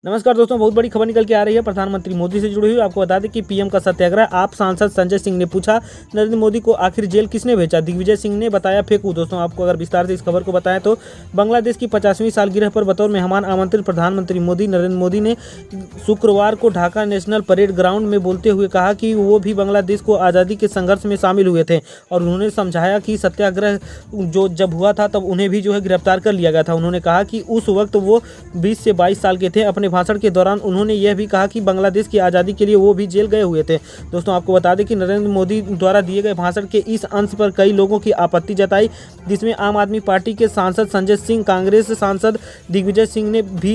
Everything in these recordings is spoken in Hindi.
नमस्कार दोस्तों, बहुत बड़ी खबर निकल के आ रही है प्रधानमंत्री मोदी से जुड़ी हुई। आपको बता दें कि पीएम का सत्याग्रह। आप सांसद संजय सिंह ने पूछा, नरेंद्र मोदी को आखिर जेल किसने भेजा? दिग्विजय सिंह ने बताया फेंकू। दोस्तों आपको अगर विस्तार से इस खबर को बताएं तो बांग्लादेश की 50वीं सालगिरह पर बतौर मेहमान आमंत्रित प्रधानमंत्री नरेंद्र मोदी ने शुक्रवार को ढाका नेशनल परेड ग्राउंड में बोलते हुए कहा कि वो भी बांग्लादेश को आज़ादी के संघर्ष में शामिल हुए थे और उन्होंने समझाया कि सत्याग्रह जो जब हुआ था तब उन्हें भी गिरफ्तार कर लिया गया था। उन्होंने कहा कि उस वक्त वो 20 से 22 साल के थे। अपने भाषण के दौरान उन्होंने यह भी कहा कि बांग्लादेश की आज़ादी के लिए वो भी जेल गए हुए थे। दोस्तों आपको बता दें कि नरेंद्र मोदी द्वारा दिए गए भाषण के इस अंश पर कई लोगों की आपत्ति जताई, जिसमें आम आदमी पार्टी के सांसद संजय सिंह, कांग्रेस सांसद दिग्विजय सिंह ने भी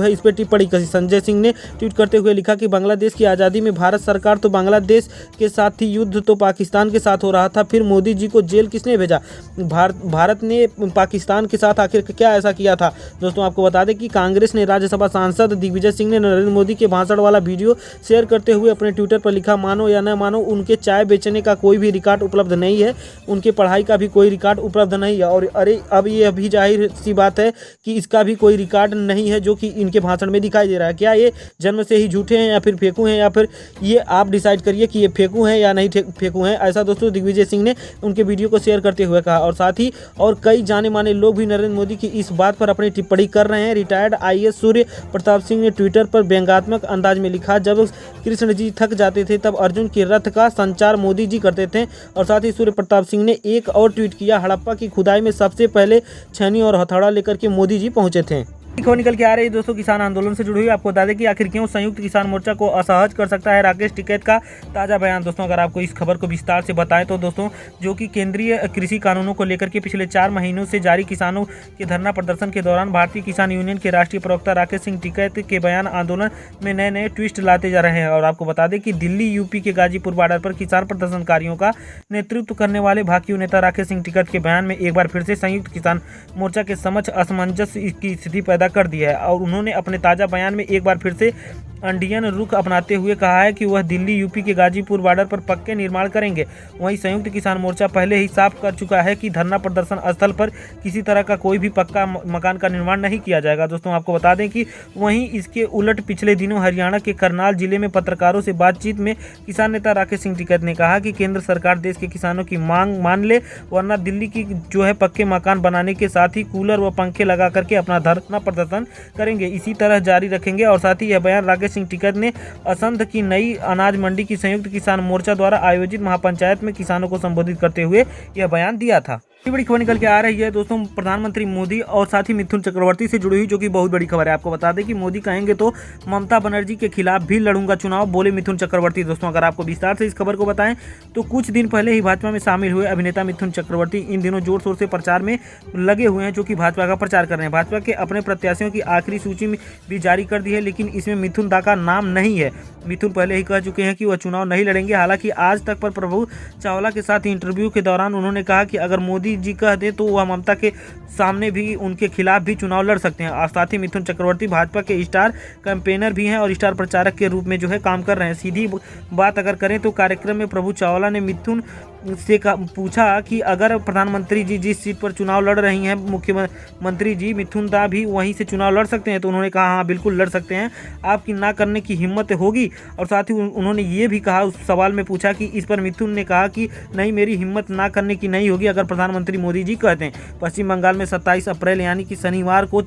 इस पर टिप्पणी की। संजय सिंह ने ट्वीट करते हुए लिखा कि बांग्लादेश की आज़ादी में भारत सरकार तो बांग्लादेश के साथ थी, युद्ध तो पाकिस्तान के साथ हो रहा था, फिर मोदी जी को जेल किसने भेजा? भारत ने पाकिस्तान के साथ आखिर क्या ऐसा किया था? दोस्तों आपको बता दें कि कांग्रेस ने राज्यसभा सांसद दिग्विजय सिंह ने नरेंद्र मोदी के भाषण वाला वीडियो शेयर करते हुए अपने ट्विटर पर लिखा, मानो या न मानो उनके चाय बेचने का कोई भी रिकॉर्ड उपलब्ध नहीं है, उनके पढ़ाई का भी कोई रिकॉर्ड उपलब्ध नहीं है। और अरे अब ये भी जाहिर सी बात है कि इसका भी कोई रिकॉर्ड नहीं है जो कि इनके भाषण में दिखाई दे रहा है। क्या ये जन्म से ही झूठे हैं या फिर फेंकू हैं, या फिर ये आप डिसाइड करिए कि ये फेंकू हैं या नहीं फेंकू हैं। ऐसा दोस्तों दिग्विजय सिंह ने उनके वीडियो को शेयर करते हुए कहा। और साथ ही और कई जाने माने लोग भी नरेंद्र मोदी की इस बात पर अपनी टिप्पणी कर रहे हैं। रिटायर्ड आईएएस सूर्य प्रताप सिंह ने ट्विटर पर व्यंग्यात्मक अंदाज में लिखा, जब कृष्ण जी थक जाते थे तब अर्जुन के रथ का संचार मोदी जी करते थे। और साथ ही सूर्य प्रताप सिंह ने एक और ट्वीट किया, हड़प्पा की खुदाई में सबसे पहले छेनी और हथौड़ा लेकर के मोदी जी पहुंचे थे। खबर निकल के आ रही है दोस्तों किसान आंदोलन से जुड़ी हुई। आपको बता दें कि आखिर क्यों संयुक्त किसान मोर्चा को असहज कर सकता है राकेश टिकैत का ताज़ा बयान। दोस्तों अगर आपको इस खबर को विस्तार से बताएं तो दोस्तों जो कि केंद्रीय कृषि कानूनों को लेकर के पिछले 4 महीनों से जारी किसानों के धरना प्रदर्शन के दौरान भारतीय किसान यूनियन के राष्ट्रीय प्रवक्ता राकेश सिंह टिकैत के बयान आंदोलन में नए नए ट्विस्ट लाते जा रहे हैं। और आपको बता दें कि दिल्ली यूपी के गाजीपुर बॉर्डर पर किसान प्रदर्शनकारियों का नेतृत्व करने वाले भाकियू नेता राकेश सिंह टिकैत के बयान में एक बार फिर से संयुक्त किसान मोर्चा के समक्ष असमंजस की स्थिति पैदा कर दी है। और उन्होंने अपने ताज़ा बयान में एक बार फिर से अंडियन रुख अपनाते हुए कहा है कि वह दिल्ली यूपी के गाजीपुर बॉर्डर पर पक्के निर्माण करेंगे। वहीं संयुक्त किसान मोर्चा पहले ही साफ कर चुका है कि धरना प्रदर्शन स्थल पर किसी तरह का कोई भी पक्का मकान का निर्माण नहीं किया जाएगा। दोस्तों आपको बता दें कि वहीं इसके उलट पिछले दिनों हरियाणा के करनाल जिले में पत्रकारों से बातचीत में किसान नेता राकेश सिंह टिकैत ने कहा कि केंद्र सरकार देश के किसानों की मांग मान ले, वरना दिल्ली की पक्के मकान बनाने के साथ ही कूलर व पंखे लगा करके अपना धरना प्रदर्शन करेंगे, इसी तरह जारी रखेंगे। और साथ ही यह बयान राकेश सिंह टिकैत ने असंध की नई अनाज मंडी की संयुक्त किसान मोर्चा द्वारा आयोजित महापंचायत में किसानों को संबोधित करते हुए यह बयान दिया था। बड़ी खबर निकल के आ रही है दोस्तों प्रधानमंत्री मोदी और साथ ही मिथुन चक्रवर्ती से जुड़ी हुई, जो कि बहुत बड़ी खबर है। आपको बता दें कि मोदी कहेंगे तो ममता बनर्जी के खिलाफ भी लड़ूंगा चुनाव, बोले मिथुन चक्रवर्ती। दोस्तों अगर आपको विस्तार से इस खबर को बताएं तो कुछ दिन पहले ही भाजपा में शामिल हुए अभिनेता मिथुन चक्रवर्ती इन दिनों जोर शोर से प्रचार में लगे हुए हैं, जो कि भाजपा का प्रचार कर रहे हैं। भाजपा के अपने प्रत्याशियों की आखिरी सूची में भी जारी कर दी है, लेकिन इसमें मिथुन दा का नाम नहीं है। मिथुन पहले ही कह चुके हैं कि वह चुनाव नहीं लड़ेंगे। हालांकि आज तक पर प्रभु चावला के साथ इंटरव्यू के दौरान उन्होंने कहा कि अगर मोदी जी कह दें तो वह ममता के सामने भी उनके खिलाफ भी चुनाव लड़ सकते हैं। और साथ ही मिथुन चक्रवर्ती भाजपा के स्टार कैंपेनर भी हैं और स्टार प्रचारक के रूप में काम कर रहे हैं। सीधी बात अगर करें तो कार्यक्रम में प्रभु चावला ने मिथुन से पूछा कि अगर प्रधानमंत्री जी जिस सीट पर चुनाव लड़ रही हैं मुख्यमंत्री जी, मिथुन दा भी वहीं से चुनाव लड़ सकते हैं? तो उन्होंने कहा हाँ बिल्कुल लड़ सकते हैं, आपकी ना करने की हिम्मत होगी। और साथ ही उन्होंने ये भी कहा, उस सवाल में पूछा कि इस पर मिथुन ने कहा कि नहीं, मेरी हिम्मत ना करने की नहीं होगी अगर प्रधानमंत्री मोदी जी कहते हैं। पश्चिम बंगाल में 27 अप्रैल यानी कि शनिवार को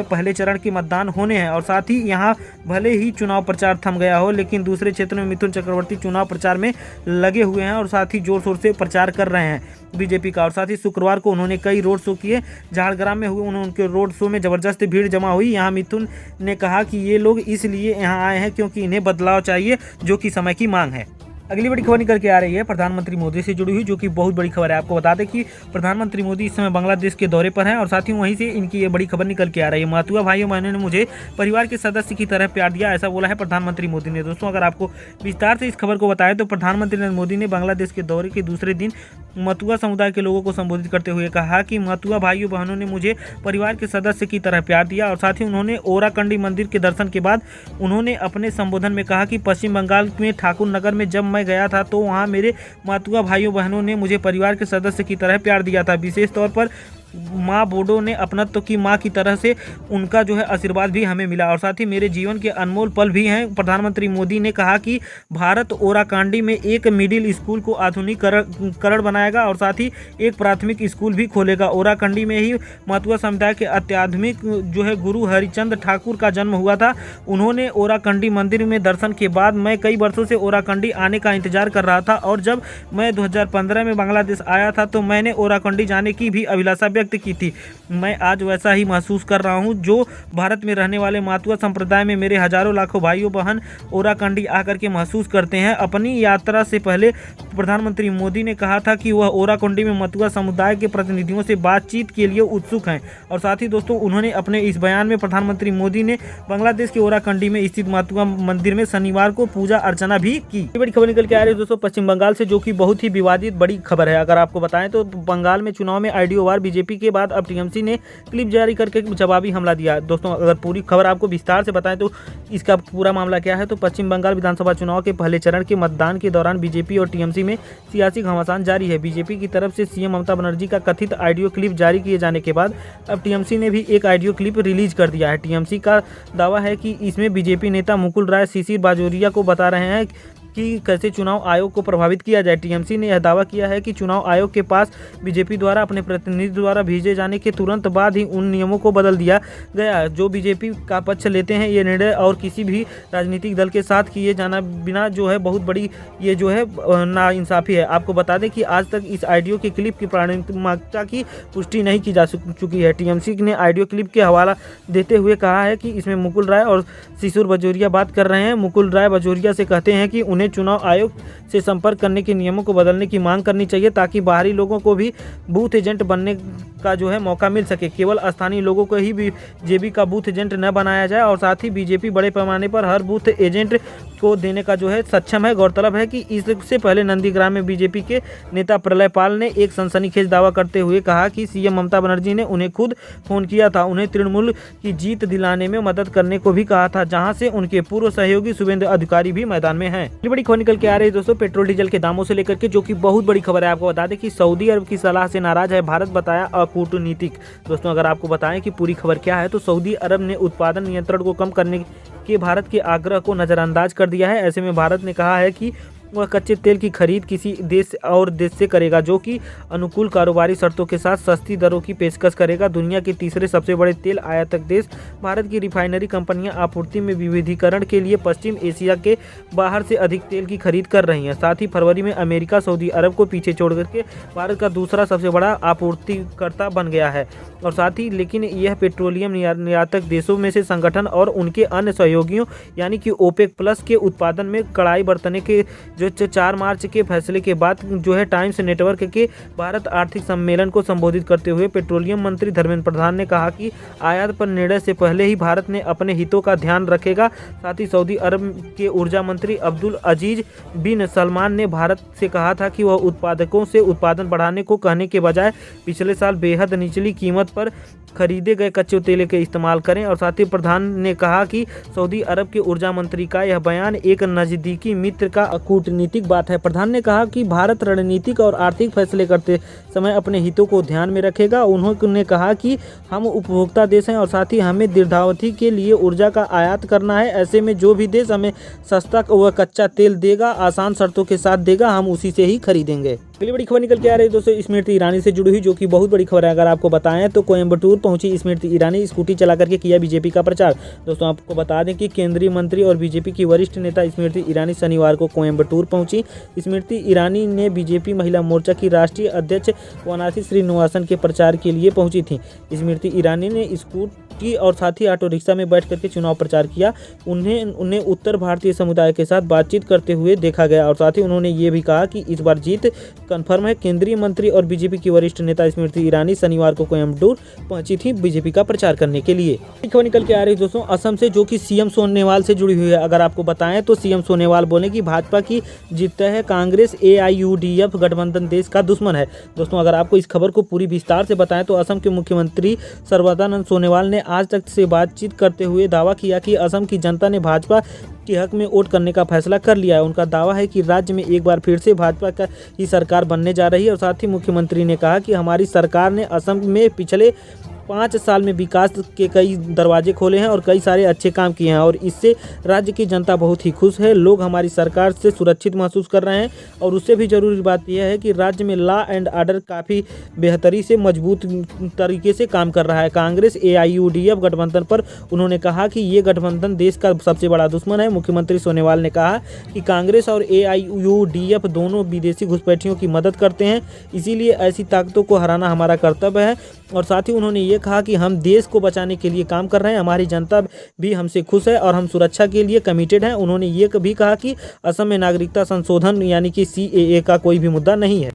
पहले चरण के मतदान होने हैं। और साथ ही यहाँ भले ही चुनाव प्रचार थम गया हो, लेकिन दूसरे क्षेत्र में मिथुन चक्रवर्ती चुनाव प्रचार में लगे हुए हैं और साथ ही जोर शोर से प्रचार कर रहे हैं बीजेपी का। और साथ ही शुक्रवार को उन्होंने कई रोड शो किए। झाड़ग्राम में हुए उनके रोड शो में जबरदस्त भीड़ जमा हुई। यहाँ मिथुन ने कहा कि ये लोग इसलिए यहाँ आए हैं क्योंकि इन्हें बदलाव चाहिए, जो कि समय की मांग है। अगली बड़ी खबर निकल के आ रही है प्रधानमंत्री मोदी से जुड़ी हुई, जो कि बहुत बड़ी खबर है। आपको बता दें कि प्रधानमंत्री मोदी इस समय बांग्लादेश के दौरे पर हैं और साथ ही वहीं से इनकी ये बड़ी खबर निकल के आ रही है। मातुआ भाइयों बहनों ने मुझे परिवार के सदस्य की तरह प्यार दिया, ऐसा बोला है प्रधानमंत्री मोदी ने। दोस्तों अगर आपको विस्तार से इस खबर को बताएं तो प्रधानमंत्री नरेंद्र मोदी ने बांग्लादेश के दौरे के दूसरे दिन मतुआ समुदाय के लोगों को संबोधित करते हुए कहा कि मतुआ भाइयों बहनों ने मुझे परिवार के सदस्य की तरह प्यार दिया। और साथ ही उन्होंने ओराकंडी मंदिर के दर्शन के बाद उन्होंने अपने संबोधन में कहा कि पश्चिम बंगाल में ठाकुर नगर में जब मैं गया था तो वहाँ मेरे मतुआ भाइयों बहनों ने मुझे परिवार के सदस्य की तरह प्यार दिया था। विशेष तौर पर माँ बोडो ने अपनत्व की माँ की तरह से उनका जो है आशीर्वाद भी हमें मिला और साथ ही मेरे जीवन के अनमोल पल भी हैं। प्रधानमंत्री मोदी ने कहा कि भारत ओराकांडी में एक मिडिल स्कूल को आधुनिकीकरण बनाएगा और साथ ही एक प्राथमिक स्कूल भी खोलेगा। ओराकांडी में ही महुआ समुदाय के अत्याधुनिक जो है गुरु हरिचंद ठाकुर का जन्म हुआ था। उन्होंने ओराकांडी मंदिर में दर्शन के बाद मैं कई वर्षों से ओराकांडी आने का इंतजार कर रहा था और जब मैं 2015 में बांग्लादेश आया था तो मैंने ओराकांडी जाने की भी अभिलाषा व्यक्त की थी। मैं आज वैसा ही महसूस कर रहा हूं। जो भारत में रहने वाले मातुआ संप्रदाय में मेरे हजारों लाखों भाइयों बहन ओराकांडी आकर के महसूस करते हैं। अपनी यात्रा से पहले प्रधानमंत्री मोदी ने कहा था कि वह ओराकांडी में मतुआ समुदाय के प्रतिनिधियों से बातचीत के लिए उत्सुक हैं और साथ ही दोस्तों उन्होंने अपने इस बयान में प्रधानमंत्री मोदी ने बांग्लादेश के ओराकांडी में स्थित मतुआ मंदिर में शनिवार को पूजा अर्चना भी की। बड़ी खबर निकल के आ रही है दोस्तों पश्चिम बंगाल से, जो कि बहुत ही विवादित बड़ी खबर है। अगर आपको बताएं तो बंगाल में चुनाव में आईडियो वार बीजेपी के बाद अब टीएमसी ने क्लिप जारी करके जवाबी हमला दिया। दोस्तों अगर पूरी खबर आपको विस्तार से बताएं तो इसका पूरा मामला क्या है, तो पश्चिम बंगाल विधानसभा चुनाव के पहले चरण के मतदान के दौरान बीजेपी और टीएमसी में सियासी घमासान जारी है। बीजेपी की तरफ से सीएम ममता बनर्जी का कथित ऑडियो क्लिप जारी किए जाने के बाद अब टीएमसी ने भी एक ऑडियो क्लिप रिलीज कर दिया है। टीएमसी का दावा है कि इसमें बीजेपी नेता मुकुल राय शिशिर बाजोरिया को बता रहे हैं कि कैसे चुनाव आयोग को प्रभावित किया जाए। टीएमसी ने यह दावा किया है कि चुनाव आयोग के पास बीजेपी द्वारा अपने प्रतिनिधि द्वारा भेजे जाने के तुरंत बाद ही उन नियमों को बदल दिया गया जो बीजेपी का पक्ष लेते हैं। ये निर्णय और किसी भी राजनीतिक दल के साथ किए जाना बिना जो है बहुत बड़ी ये जो है नाइंसाफ़ी है। आपको बता दें कि आज तक इस ऑडियो के क्लिप की प्रामाणिकता की पुष्टि नहीं की जा चुकी है। टीएमसी ने ऑडियो क्लिप के हवाला देते हुए कहा है कि इसमें मुकुल राय और शिशिर बाजोरिया बात कर रहे हैं। मुकुल राय बाजोरिया से कहते हैं कि उन्हें चुनाव आयोग से संपर्क करने के नियमों को बदलने की मांग करनी चाहिए ताकि बाहरी लोगों को भी बूथ एजेंट बनने का जो है मौका मिल सके। केवल स्थानीय लोगों को ही बीजेपी का बूथ एजेंट न बनाया जाए और साथ ही बीजेपी बड़े पैमाने पर हर बूथ एजेंट को देने का जो है सक्षम है। गौरतलब है कि इससे पहले नंदीग्राम में बीजेपी के नेता प्रलय पाल ने एक सनसनीखेज दावा करते हुए कहा कि सीएम ममता बनर्जी ने उन्हें खुद फोन किया था, उन्हें तृणमूल की जीत दिलाने में मदद करने को भी कहा था, जहां से उनके पूर्व सहयोगी शुभेंदु अधिकारी भी मैदान में हैं। बड़ी खबर निकल के आ रही है दोस्तों पेट्रोल डीजल के दामों से लेकर के, जो कि बहुत बड़ी खबर है। आपको बता दें कि सऊदी अरब की सलाह से नाराज है भारत, बताया अकूटनीतिक। दोस्तों अगर आपको बताएं कि पूरी खबर क्या है, तो सऊदी अरब ने उत्पादन नियंत्रण को कम करने के भारत के आग्रह को नज़रअंदाज कर दिया है। ऐसे में भारत ने कहा है कि वह कच्चे तेल की खरीद किसी देश और देश से करेगा जो कि अनुकूल कारोबारी शर्तों के साथ सस्ती दरों की पेशकश करेगा। दुनिया के तीसरे सबसे बड़े तेल आयातक देश भारत की रिफाइनरी कंपनियां आपूर्ति में विविधीकरण के लिए पश्चिम एशिया के बाहर से अधिक तेल की खरीद कर रही हैं। साथ ही फरवरी में अमेरिका सऊदी अरब को पीछे छोड़ करके भारत का दूसरा सबसे बड़ा आपूर्तिकर्ता बन गया है। और साथ ही लेकिन यह पेट्रोलियम निर्यातक देशों में से संगठन और उनके अन्य सहयोगियों यानी कि ओपेक प्लस के उत्पादन में कड़ाई बरतने के जो 4 मार्च के फैसले के बाद जो है टाइम्स नेटवर्क के भारत आर्थिक सम्मेलन को संबोधित करते हुए पेट्रोलियम मंत्री धर्मेंद्र प्रधान ने कहा कि आयात पर निर्णय से पहले ही भारत ने अपने हितों का ध्यान रखेगा। साथ ही सऊदी अरब के ऊर्जा मंत्री अब्दुल अजीज बिन सलमान ने भारत से कहा था कि वह उत्पादकों से उत्पादन बढ़ाने को कहने के बजाय पिछले साल बेहद निचली कीमत पर खरीदे गए कच्चे तेल के इस्तेमाल करें। और साथ ही प्रधान ने कहा कि सऊदी अरब के ऊर्जा मंत्री का यह बयान एक नज़दीकी मित्र का कूटनीतिक बात है। प्रधान ने कहा कि भारत रणनीतिक और आर्थिक फैसले करते समय अपने हितों को ध्यान में रखेगा। उन्होंने कहा कि हम उपभोक्ता देश हैं और साथ ही हमें दीर्घावधि के लिए ऊर्जा का आयात करना है। ऐसे में जो भी देश हमें सस्ता व कच्चा तेल देगा, आसान शर्तों के साथ देगा, हम उसी से ही खरीदेंगे। अगली बड़ी खबर निकल के आ रही है दोस्तों स्मृति ईरानी से जुड़ी हुई, जो कि बहुत बड़ी खबर है। अगर आपको बताएं तो कोयम्बटूर पहुंची स्मृति ईरानी, स्कूटी चला करके किया बीजेपी का प्रचार। दोस्तों आपको बता दें कि केंद्रीय मंत्री और बीजेपी की वरिष्ठ नेता स्मृति ईरानी शनिवार को कोयम्बटूर पहुंची। स्मृति ईरानी ने बीजेपी महिला मोर्चा की राष्ट्रीय अध्यक्ष वनाथी श्रीनिवासन के प्रचार के लिए पहुंची थी। स्मृति ईरानी ने स्कूटी और साथ ही ऑटो रिक्शा में बैठ करके चुनाव प्रचार किया। उन्हें उत्तर भारतीय समुदाय के साथ बातचीत करते हुए देखा गया और साथ ही उन्होंने ये भी कहा कि इस बार जीत कन्फर्म है। केंद्रीय मंत्री और बीजेपी की वरिष्ठ नेता स्मृति ईरानी शनिवार को कोयम्बटूर पहुंची थी बीजेपी का प्रचार करने के लिए। खबर निकल के आ रही दोस्तों असम से, जो कि सीएम सोनोवाल से जुड़ी हुई है। अगर आपको बताएं तो सीएम सोनोवाल बोले कि भाजपा की जीत तय है, कांग्रेस AIUDF गठबंधन देश का दुश्मन है। दोस्तों अगर आपको इस खबर को पूरी विस्तार से बताएं तो असम के मुख्यमंत्री सर्बानंद सोनोवाल ने आज तक से बातचीत करते हुए दावा किया कि असम की जनता ने भाजपा के हक में वोट करने का फैसला कर लिया है। उनका दावा है कि राज्य में एक बार फिर से भाजपा की सरकार बनने जा रही है। और साथ ही मुख्यमंत्री ने कहा कि हमारी सरकार ने असम में पिछले 5 साल में विकास के कई दरवाजे खोले हैं और कई सारे अच्छे काम किए हैं और इससे राज्य की जनता बहुत ही खुश है। लोग हमारी सरकार से सुरक्षित महसूस कर रहे हैं और उससे भी ज़रूरी बात यह है कि राज्य में लॉ एंड ऑर्डर काफ़ी बेहतरी से मजबूत तरीके से काम कर रहा है। कांग्रेस AIUDF गठबंधन पर उन्होंने कहा कि ये गठबंधन देश का सबसे बड़ा दुश्मन है। मुख्यमंत्री सोनोवाल ने कहा कि कांग्रेस और AIUDF दोनों विदेशी घुसपैठियों की मदद करते हैं, इसीलिए ऐसी ताकतों को हराना हमारा कर्तव्य है। और साथ ही उन्होंने ये कहा कि हम देश को बचाने के लिए काम कर रहे हैं, हमारी जनता भी हमसे खुश है और हम सुरक्षा के लिए कमिटेड हैं। उन्होंने ये भी कहा कि असम में नागरिकता संशोधन यानी कि CAA का कोई भी मुद्दा नहीं है।